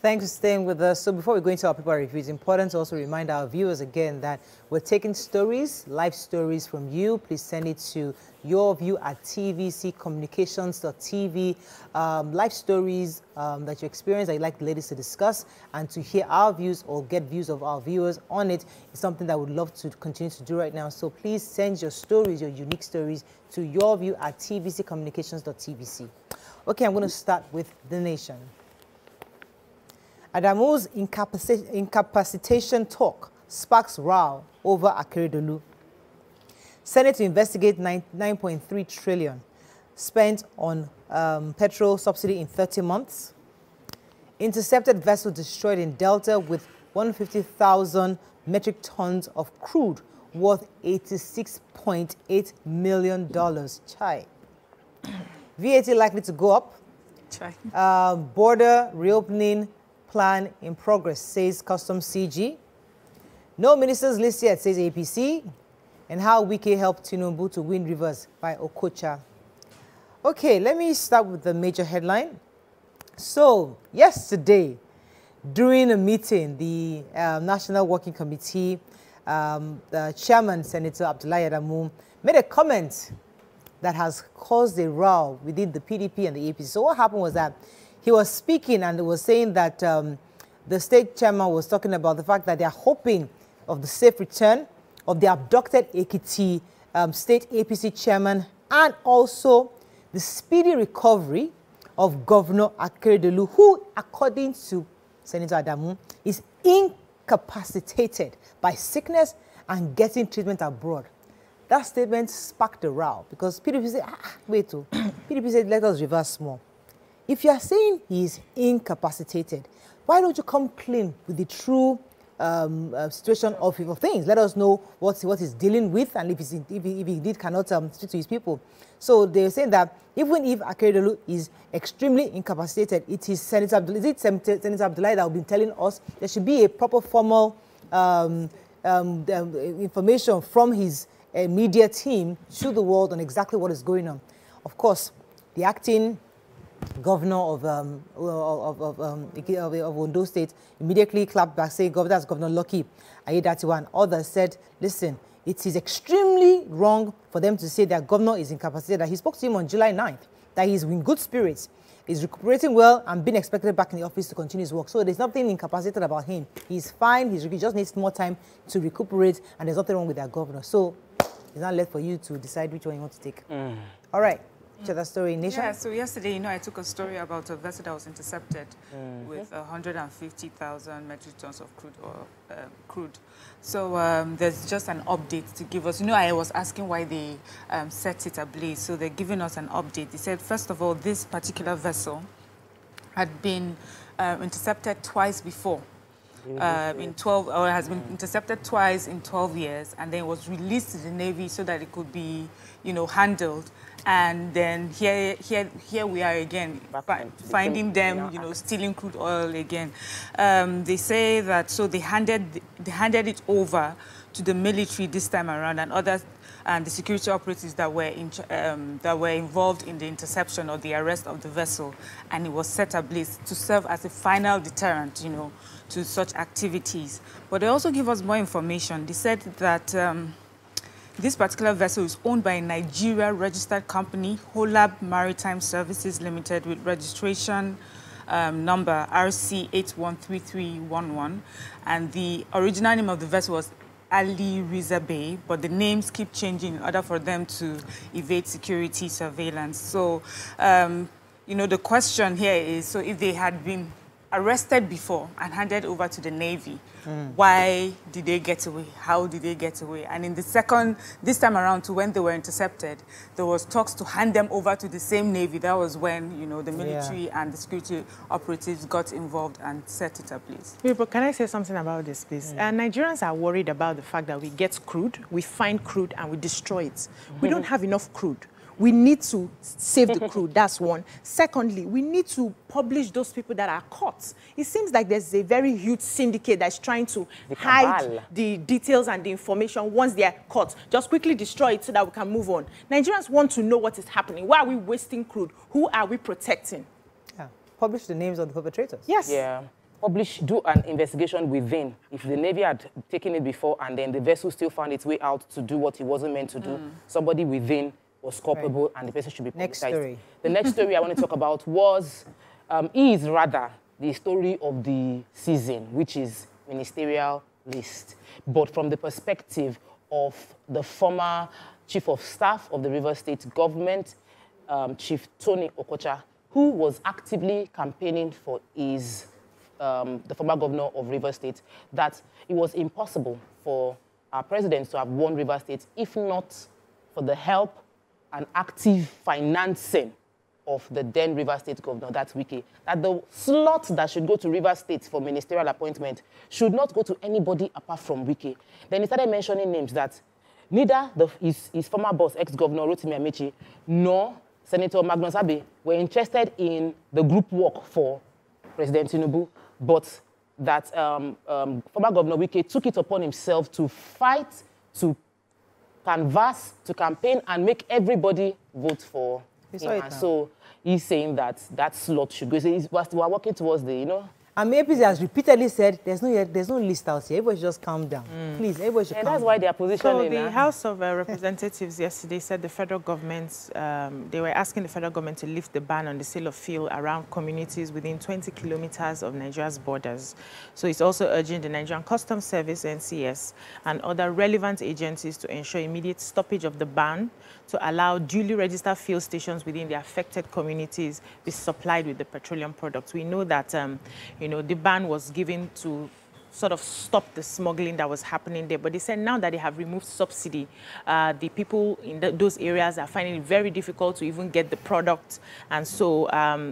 Thanks for staying with us. So before we go into our paper review, it's important to also remind our viewers again that we're taking stories, live stories from you. Please send it to yourview@tvccommunications.tv. Live stories that you experience that you'd like the ladies to discuss, and to hear our views or get views of our viewers on it is something that we'd love to continue to do right now. So please send your stories, your unique stories, to yourview@tvccommunications.tvc. Okay, I'm going to start with The Nation. Adamu's incapacitation talk sparks row over Akeredolu. Senate to investigate 9.3 trillion spent on petrol subsidy in 30 months. Intercepted vessel destroyed in Delta with 150,000 metric tons of crude worth $86.8 million. Chai. VAT likely to go up. Chai. Border reopening plan in progress, says Customs CG. No ministers list yet, says APC. And how Wike helped Tinubu to win Rivers by Okocha. Okay, let me start with the major headline. So, yesterday, during a meeting, the National Working Committee, the chairman, Senator Abdullahi Adamu, made a comment that has caused a row within the PDP and the APC. So what happened was that he was speaking and was saying that the state chairman was talking about the fact that they are hoping of the safe return of the abducted Ekiti state APC chairman, and also the speedy recovery of Governor Akeredolu, who, according to Senator Adamu, is incapacitated by sickness and getting treatment abroad. That statement sparked a row because PDP said, wait, PDP said, let us reverse more. If you are saying he is incapacitated, why don't you come clean with the true situation of things? Let us know what he's dealing with, and if he indeed cannot speak to his people. So they're saying that even if Akeredolu is extremely incapacitated, it is Senator Abdullahi that will be telling us there should be a proper formal information from his media team to the world on exactly what is going on. Of course, the acting governor of Ondo State immediately clapped back, saying, that's Governor Lucky Ayedatiwa, and others said, listen, it is extremely wrong for them to say that governor is incapacitated. That he spoke to him on July 9th, that he's in good spirits, he's recuperating well and being expected back in the office to continue his work. So there's nothing incapacitated about him. He's fine, he just needs more time to recuperate, and there's nothing wrong with that governor. So it's not left for you to decide which one you want to take. All right. That story, Nation? Yeah, so yesterday, I took a story about a vessel that was intercepted with 150,000 metric tons of crude. So there's just an update to give us. I was asking why they set it ablaze. So they're giving us an update. They said, first of all, this particular vessel had been intercepted twice before. Has been intercepted twice in 12 years, and then it was released to the Navy so that it could be, handled. And then here we are again, finding them, stealing crude oil again. They say that they handed it over to the military this time around, and the security operatives that were involved in the interception or the arrest of the vessel, and it was set ablaze to serve as a final deterrent, to such activities. But they also give us more information. They said that this particular vessel is owned by a Nigeria registered company, Holab Maritime Services Limited, with registration number RC813311, and the original name of the vessel was Ali Riza Bay, but the names keep changing in order for them to evade security surveillance. So, the question here is, so if they had been arrested before and handed over to the Navy, why did they get away? How did they get away? And in this time around, to when they were intercepted, there was talks to hand them over to the same Navy. That was when, the military and the security operatives got involved and set it ablaze. But can I say something about this, please? Nigerians are worried about the fact that we get crude, we find crude, and we destroy it. We don't have enough crude. We need to save the crude, that's one. Secondly, we need to publish those people that are caught. It seems like there's a very huge syndicate that's trying to hide the details and the information once they are caught. Just quickly destroy it so that we can move on. Nigerians want to know what is happening. Why are we wasting crude? Who are we protecting? Yeah. Publish the names of the perpetrators. Yes. Yeah. do an investigation within. If the Navy had taken it before and then the vessel still found its way out to do what it wasn't meant to do, somebody within was culpable and the person should be publicized. Next story. The next story I want to talk about was, is rather the story of the season, which is ministerial list, but from the perspective of the former Chief of Staff of the Rivers State government, Chief Tony Okocha, who was actively campaigning for his the former governor of Rivers State, that it was impossible for our president to have won Rivers State if not for the help and active financing of the then Rivers State governor, that's Wike, that the slot that should go to Rivers State for ministerial appointment should not go to anybody apart from Wike. Then he started mentioning names that neither his former boss, ex-governor Rotimi Amechi, nor Senator Magnus Abe were interested in the group work for President Tinubu, but that former Governor Wike took it upon himself to fight, to canvass, to campaign, and make everybody vote for him. And so he's saying that that slot should go. So we're working towards the, you know. And APC has repeatedly said there's no list out here. Everybody should just calm down. Please, everybody should calm down. That's why they are positioning. So the House of Representatives yesterday said the federal government, they were asking the federal government to lift the ban on the sale of fuel around communities within 20 kilometers of Nigeria's borders. So it's also urging the Nigerian Customs Service, NCS, and other relevant agencies to ensure immediate stoppage of the ban to allow duly registered fuel stations within the affected communities be supplied with the petroleum products. We know that, you know, the ban was given to sort of stop the smuggling that was happening there. But they said now that they have removed subsidy, the people in those areas are finding it very difficult to even get the product. And so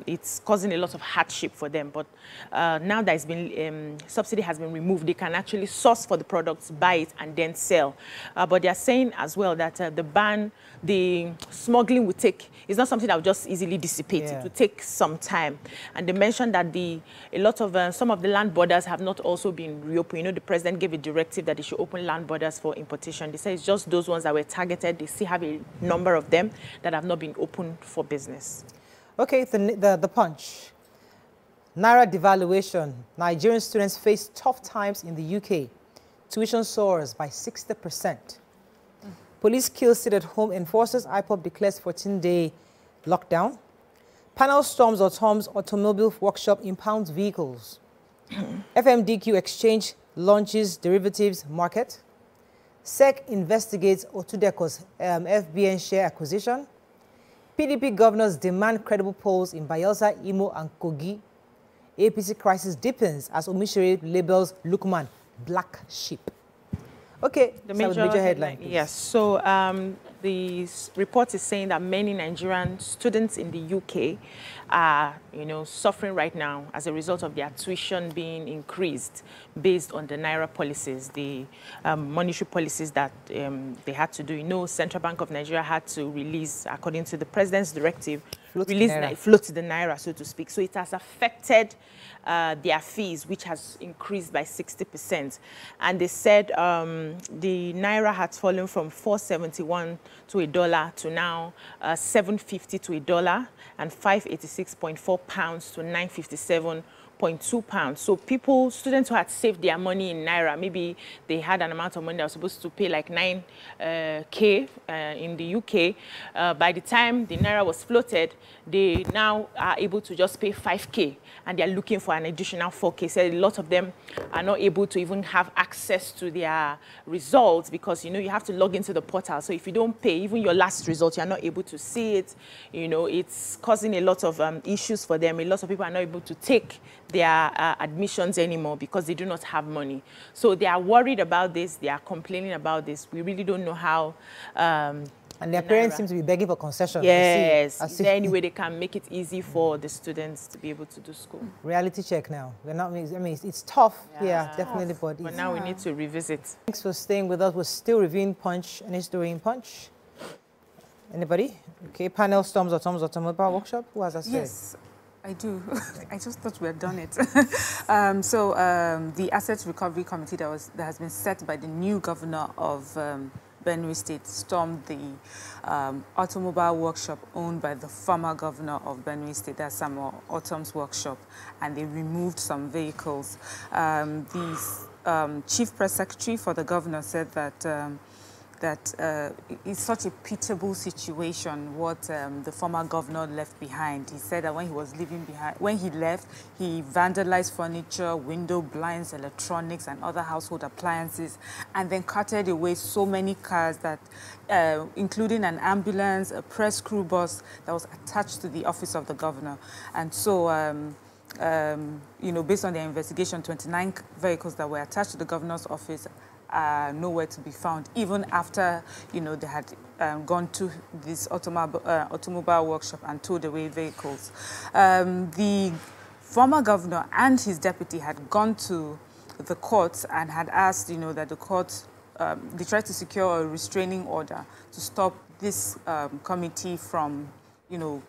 it's causing a lot of hardship for them. But now that it's been, subsidy has been removed, they can actually source for the products, buy it, and then sell. But they're saying as well that the ban, the smuggling will take, it's not something that will just easily dissipate. Yeah. It will take some time. And they mentioned that a lot of, some of the land borders have not also been reopened. You know, the president gave a directive that they should open land borders for importation. They say it's just those ones that were targeted. They still have a number of them that have not been opened for business. Okay, the punch. Naira devaluation. Nigerian students face tough times in the UK. Tuition soars by 60%. Police kill sit-at-home enforcers. IPOB declares 14-day lockdown. Panel storms automobile workshop impounds vehicles. FMDQ exchange launches derivatives market. SEC investigates Otudeko's FBN share acquisition. PDP governors demand credible polls in Bayelsa, Imo, and Kogi. APC crisis deepens as Omishere labels Lukman black sheep. Okay, the major headline. Yes, so the report is saying that many Nigerian students in the UK are, you know, suffering right now as a result of their tuition being increased based on the Naira policies, the monetary policies that they had to do. You know, Central Bank of Nigeria had to release, according to the president's directive, float the Naira, so to speak. So it has affected their fees, which has increased by 60%. And they said the Naira has fallen from 471 to $1 to now 750 to $1 and 586.4 pounds to 957.2 pounds. So students who had saved their money in Naira, maybe they had an amount of money that was supposed to pay like 9K in the UK. By the time the Naira was floated, they now are able to just pay 5K, and they're looking for an additional 4K. So a lot of them are not able to even have access to their results because, you know, you have to log into the portal. So if you don't pay, even your last result, you're not able to see it. You know, it's causing a lot of issues for them. A lot of people are not able to take their admissions anymore because they do not have money. So they are worried about this. They are complaining about this. We really don't know how... and their parents seem to be begging for concessions. Yes. Is there any way they can make it easy for the students to be able to do school? Reality check now. We're not, I mean, it's tough. Yeah, definitely. But now we need to revisit. Thanks for staying with us. We're still reviewing Punch. Any story in Punch? Anybody? Okay, panel storms automobile workshop. Who has that story? Yes, I do. I just thought we had done it. The Asset Recovery Committee that has been set by the new governor of Benue State stormed the automobile workshop owned by the former governor of Benue State, that's Samuel Otom's workshop, and they removed some vehicles. The chief press secretary for the governor said that it's such a pitiable situation what the former governor left behind. He said that when he left, he vandalized furniture, window blinds, electronics, and other household appliances, and then carted away so many cars that, including an ambulance, a press crew bus that was attached to the office of the governor. And so, you know, based on their investigation, 29 vehicles that were attached to the governor's office are nowhere to be found, even after, you know, they had gone to this automobile workshop and towed away vehicles. The former governor and his deputy had gone to the courts and had asked, you know, that the court, they tried to secure a restraining order to stop this committee from, you know,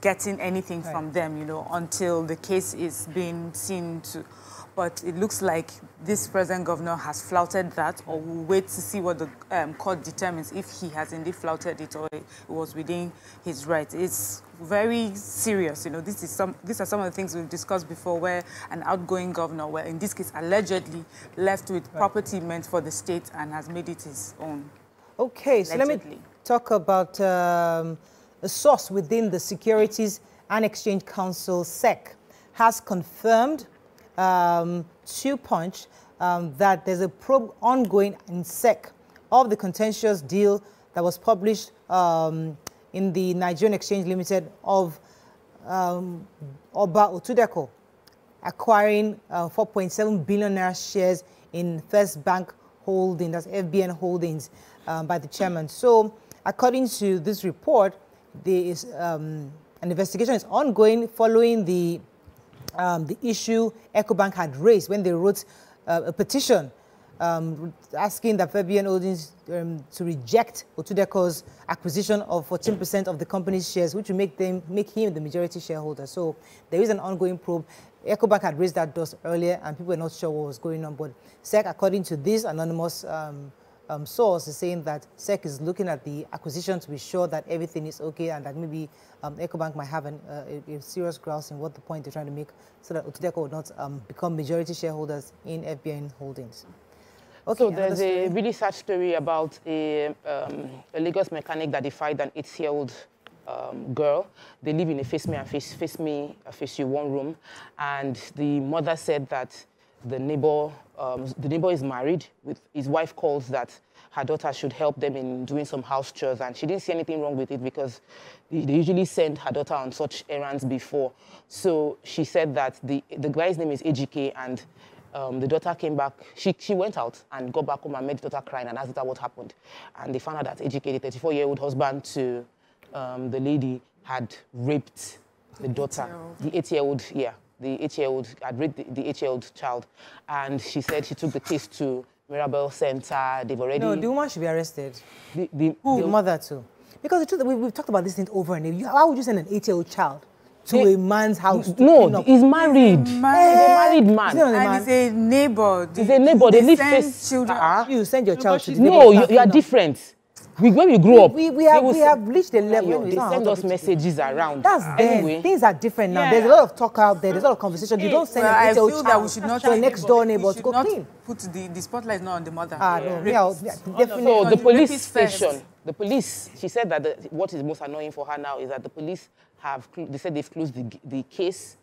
getting anything from them, you know, until the case is being seen to. But it looks like this present governor has flouted that, or we'll wait to see what the court determines, if he has indeed flouted it or it was within his rights. It's very serious, you know. These are some of the things we've discussed before, where an outgoing governor, where in this case allegedly left with property meant for the state and has made it his own. Okay, so let me talk about a source within the Securities and Exchange Council, SEC, has confirmed to Punch that there's a probe ongoing in SEC of the contentious deal that was published in the Nigerian Exchange Limited of Oba Otudeko acquiring 4.7 billion naira shares in First Bank Holding, that's FBN Holdings, by the chairman. So, according to this report, there is an investigation is ongoing following the issue EcoBank had raised when they wrote a petition asking that FBN Holdings to reject Otudeko's acquisition of 14% of the company's shares, which will make him the majority shareholder. So there is an ongoing probe. EcoBank had raised that dust earlier, and people were not sure what was going on. But SEC, according to this anonymous source, is saying that SEC is looking at the acquisition to be sure that everything is okay, and that maybe EcoBank might have a serious grasp in what the point they're trying to make, so that Otudeko will not become majority shareholders in FBN Holdings. Okay, so there's a really sad story about a Lagos mechanic that defied an 8-year-old girl. They live in a face me and face you one room, and the mother said that the neighbor is married. His wife calls that her daughter should help them in doing some house chores, and she didn't see anything wrong with it because they usually send her daughter on such errands before. So she said that the guy's name is AGK, and the daughter came back. She went out and got back home and met the daughter crying and asked her what happened. And they found out that AGK, the 34-year-old husband to the lady, had raped the daughter, the 8-year-old, yeah. The 8-year-old had raped the 8-year-old child, and she said she took the case to Mirabel Center. They've already... No, the woman should be arrested. The mother too. Because the truth, we've talked about this thing over and over. How would you send an 8-year-old child to a man's house? No, he's married. He's a married man. And he's a neighbor. He's a neighbor. They live face... children. You send your child to... No, you are different. When we grow up, we have reached a level. They send us messages around. That's anyway. Things are different now. Yeah. There's a lot of talk out there. There's a lot of conversation. You don't send an 8-year-old child to a next door neighbor to go clean. Put the spotlight not on the mother. No. Definitely. So the police station, she said that what is most annoying for her now is that the police they said they've closed the case.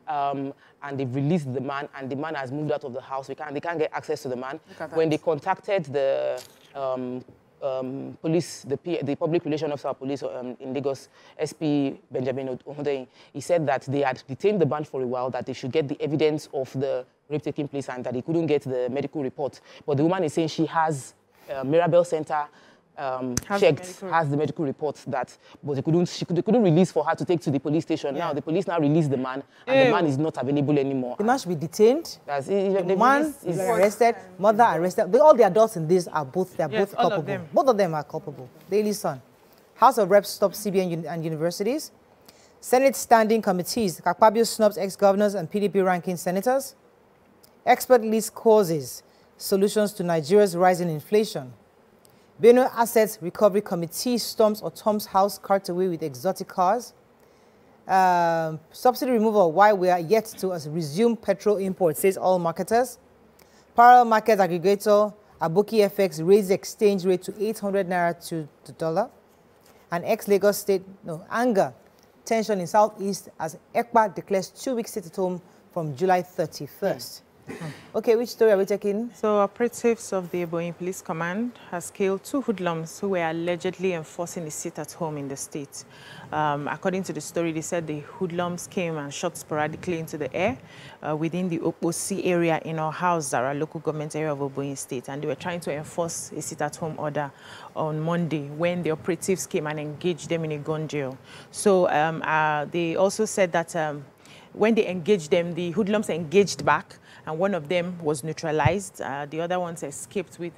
And they've released the man, and the man has moved out of the house. They can't get access to the man. When they contacted the police, the public relations officer of police in Lagos, SP Benjamin Ohodeyin, he said that they had detained the man for a while, that they should get the evidence of the rape taking place, and that he couldn't get the medical report. But the woman is saying she has Mirabel Center has the medical report that, but they couldn't release for her to take to the police station. Yeah. Now the police released the man, and the man is not available anymore. The man should be detained. The man is arrested. Mother arrested. All the adults in this are both culpable. Both of them are culpable. Daily Sun. House of Reps stops CBN and universities. Senate standing committees. Kakpabio snubs ex-governors and PDP ranking senators. Expert list causes solutions to Nigeria's rising inflation. Benue Assets Recovery Committee storms or Tom's house cart away with exotic cars. Subsidy removal, why we are yet to resume petrol imports, says all marketers. Parallel market aggregator Aboki FX raised the exchange rate to 800 naira to the dollar. And ex-Lagos State, anger, tension in Southeast as ECPA declares 2-week sit-at-home from July 31st. Okay, which story are we taking? So operatives of the Ebonyi Police Command has killed 2 hoodlums who were allegedly enforcing a sit-at-home in the state. According to the story, they said the hoodlums came and shot sporadically into the air within the Oposi area in our house, Zara local government area of Ebonyi State, and they were trying to enforce a sit-at-home order on Monday when the operatives came and engaged them in a gun duel. So they also said that when they engaged them, the hoodlums engaged back, and one of them was neutralized. The other ones escaped with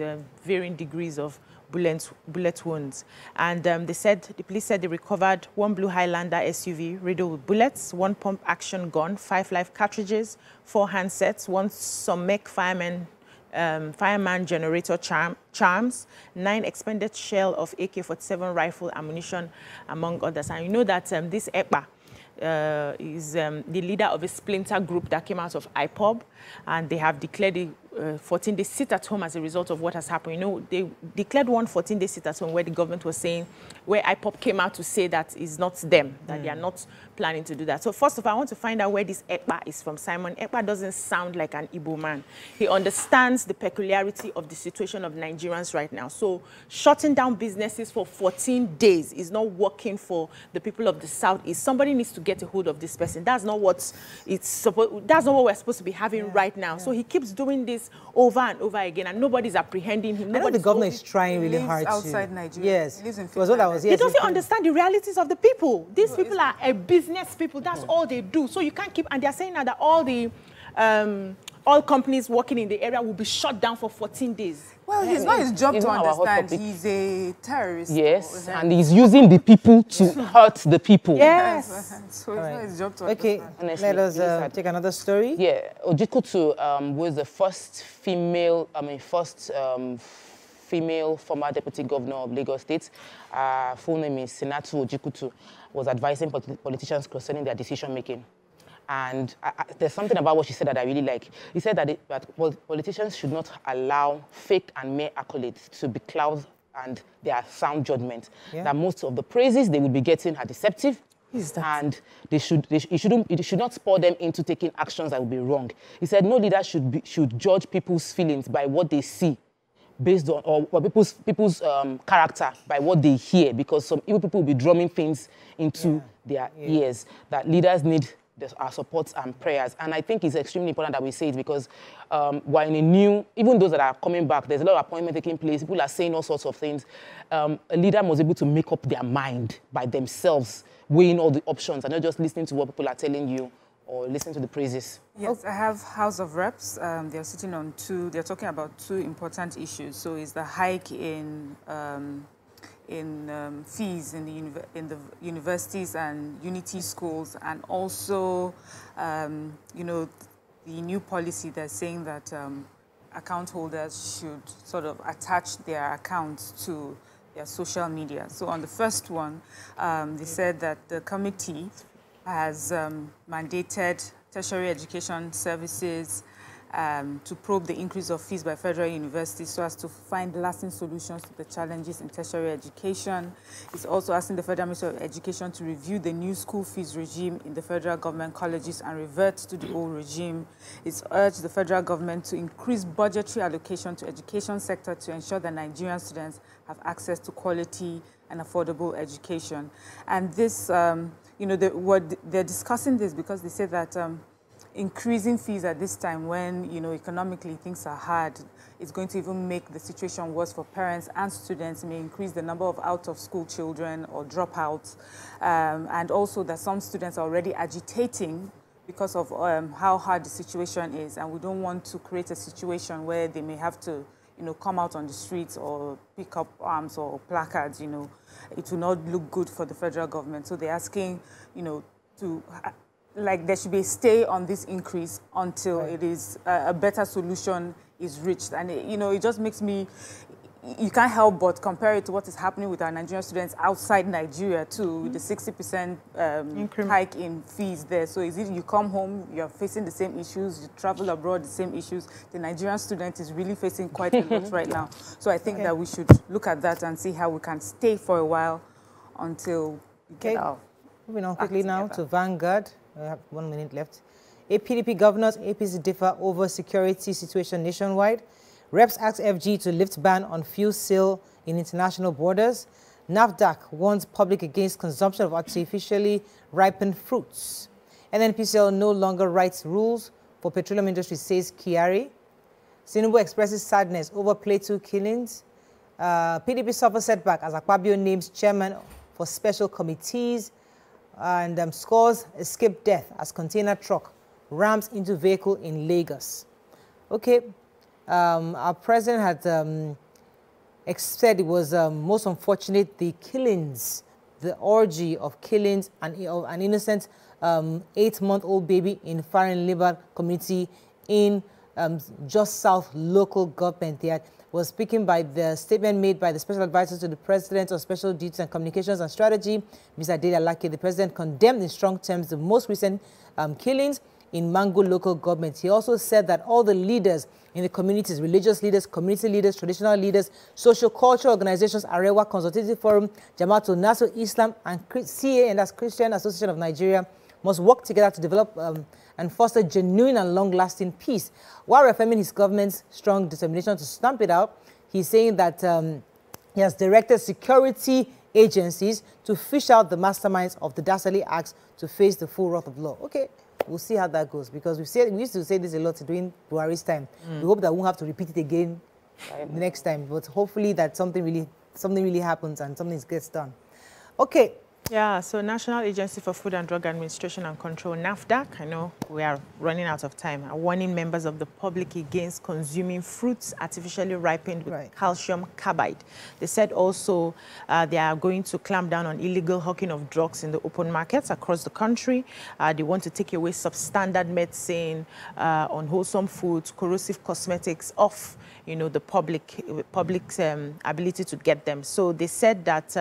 varying degrees of bullet wounds. And the police said they recovered 1 blue Highlander SUV riddled with bullets, 1 pump action gun, 5 live cartridges, 4 handsets, 1 Somek fireman generator charms, 9 expended shell of AK-47 rifle ammunition, among others. And you know that this ECPA is the leader of a splinter group that came out of IPOB, and they have declared a 14-day sit-at-home as a result of what has happened. You know, they declared one 14-day sit-at-home where the government was saying, where IPOB came out to say that it's not them, that they are not planning to do that. So first of all, I want to find out where this ECPA is from. Simon ECPA doesn't sound like an Igbo man. He understands the peculiarity of the situation of Nigerians right now. So shutting down businesses for 14 days is not working for the people of the Southeast. Somebody needs to get a hold of this person. That's not what that's not what we're supposed to be having right now. So he keeps doing this over and over again, and nobody's apprehending him. I know the governor is trying really hard outside Nigeria. Yes, he lives in was what I was. Yes, he doesn't understand the realities of the people. These people are a business people. That's all they do. So you can't keep. And they're saying now that all companies working in the area will be shut down for 14 days. Well, it's not his job to understand. He's a terrorist. Yes, and he's using the people to hurt the people. Yes. So it's not his job to understand. Honestly, let us take another story. Yeah, Ojikutu was the first female, female former deputy governor of Lagos State. Full name is Senatu Ojikutu, was advising politicians concerning their decision-making. And there's something about what she said that I really like. He said that politicians should not allow fake and mere accolades to be cloud and their sound judgment. Yeah. That most of the praises they will be getting are deceptive. And it should not spur them into taking actions that will be wrong. He said no leader should judge people's feelings by what they see, based on or people's character by what they hear, because some evil people will be drumming things into their ears. That leaders need our support and prayers. And I think it's extremely important that we say it, because we're in a new, even those that are coming back, there's a lot of appointment taking place, people are saying all sorts of things. A leader must be able to make up their mind by themselves, weighing all the options and not just listening to what people are telling you or listening to the praises. Yes, I have House of Reps. They're sitting on they're talking about 2 important issues. So it's the hike in fees in the universities and unity schools, and also, you know, the new policy that's saying that account holders should sort of attach their accounts to their social media. So on the first one, they said that the committee has mandated tertiary education services to probe the increase of fees by federal universities so as to find lasting solutions to the challenges in tertiary education. It's also asking the Federal Ministry of Education to review the new school fees regime in the federal government colleges and revert to the old regime. It's urged the federal government to increase budgetary allocation to education sector to ensure that Nigerian students have access to quality and affordable education. And this, you know, they're discussing this because they say that increasing fees at this time when, you know, economically things are hard, is going to even make the situation worse for parents and students. It may increase the number of out-of-school children or dropouts, and also that some students are already agitating because of how hard the situation is, and we don't want to create a situation where they may have to, you know, come out on the streets or pick up arms or placards. You know, it will not look good for the federal government. So they're asking, you know, to like there should be a stay on this increase until it is a better solution is reached. And you know, it just makes me, you can't help but compare it to what is happening with our Nigerian students outside Nigeria too, with the 60% hike in fees there. So is it you come home, you're facing the same issues, you travel abroad, the same issues. The Nigerian student is really facing quite a lot right now. So I think that we should look at that and see how we can stay for a while until we get out. Moving on quickly now to Vanguard. We have 1 minute left. PDP governors, APC differ over security situation nationwide. Reps ask FG to lift ban on fuel sale in international borders. NAFDAC warns public against consumption of artificially ripened fruits. NNPCL no longer writes rules for petroleum industry, says Kiari. Tinubu expresses sadness over Plateau killings. PDP suffers setback as Akpabio names chairman for special committees. And Scores escape death as container truck rams into vehicle in Lagos. Okay. Our president had said it was most unfortunate the killings, the orgy of killings, and an innocent 8-month-old baby in Farin Liban community in just south local government. There was speaking by the statement made by the special advisor to the president on special duties and communications and strategy, Mr. Dele Alake. The president condemned in strong terms the most recent killings in Mango local government. He also said that all the leaders in the communities, religious leaders, community leaders, traditional leaders, social cultural organizations, Arewa Consultative Forum, Jamaatul Nasr Islam, and CA, and that's Christian Association of Nigeria, must work together to develop and foster genuine and long-lasting peace. While reaffirming his government's strong determination to stamp it out, he's saying that he has directed security agencies to fish out the masterminds of the dastardly acts to face the full wrath of law. Okay. We'll see how that goes, because we used to say this a lot during Buhari's time. We hope that we won't have to repeat it again the next time, but hopefully that something really happens and something gets done. Okay. Yeah, so National Agency for Food and Drug Administration and Control, NAFDAC, I know we are running out of time, are warning members of the public against consuming fruits artificially ripened with calcium carbide. They said also they are going to clamp down on illegal hawking of drugs in the open markets across the country. They want to take away substandard medicine, unwholesome foods, corrosive cosmetics off, you know, the public's ability to get them. So they said that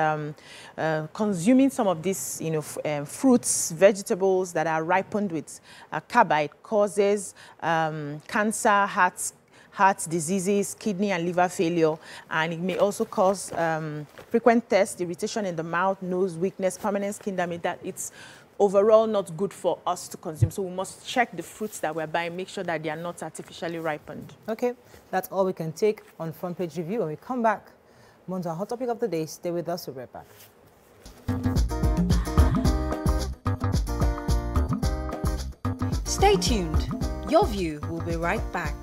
consuming some of these, you know, fruits, vegetables that are ripened with carbide causes cancer, heart diseases, kidney and liver failure, and it may also cause frequent thirst, irritation in the mouth, nose, weakness, permanent skin damage. That it's overall not good for us to consume. So we must check the fruits that we're buying, make sure that they are not artificially ripened. Okay, that's all we can take on Front Page Review. When we come back, on to our hot topic of the day. Stay with us, we'll be right back. Stay tuned. Your View will be right back.